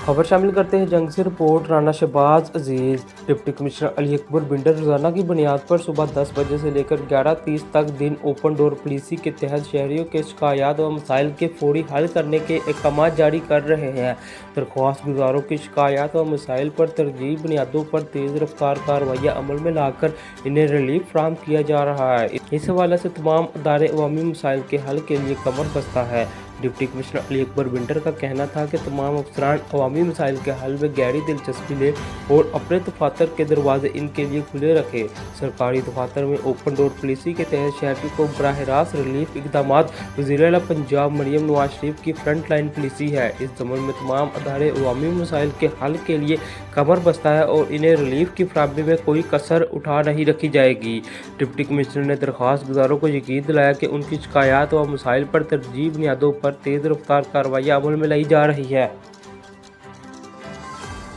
खबर शामिल करते हैं जंग से report. Rana Shahbaz Aziz deputy commissioner Ali Akbar Binder रोजाना की बुनियाद पर सुबह 10 बजे से लेकर 11:30 तक दिन ओपन डोर पॉलिसी के तहत शहरियों के शिकायत व मसाइल के फौरी हल करने के अहकाम जारी कर रहे हैं। दरख्वास्त गुजारों की शिकायत व मसाइल पर तरजीही बुनियादों पर तेज़ रफ्तार कार्रवाइयाँ अमल में लाकर इन्हें रिलीफ फराहम किया जा रहा है। इस हवाले से तमाम अदारे अवामी मसाइल के हल के लिए कमर बस्ता है। Deputy commissioner Ali Akbar binder का कहना था कि तमाम अफसरान अवामी मसाइल के हल में गहरी दिलचस्पी लें और अपने दफातर के दरवाजे इनके लिए खुले रखें। सरकारी दफातर में ओपन डोर पॉलिसी के तहत शहरियों को बराह रास्त रिलीफ इकदाम वज़ीर-ए-आला पंजाब मरियम नवाज शरीफ की फ्रंट लाइन पॉलिसी है। इस ज़मन में तमाम अदारे अवामी मसाइल के हल के लिए कमर बस्ता है और इन्हें रिलीफ की फराहमी में कोई कसर उठा नहीं रखी जाएगी। डिप्टी कमिश्नर ने दरख्वास्त गुजारों को यकीन दिलाया कि उनकी शिकायत व मसाइल पर तरजीही बुनियादों पर तेज़ रफ्तार कार्रवाइयाँ अमल में लाई जा रही है।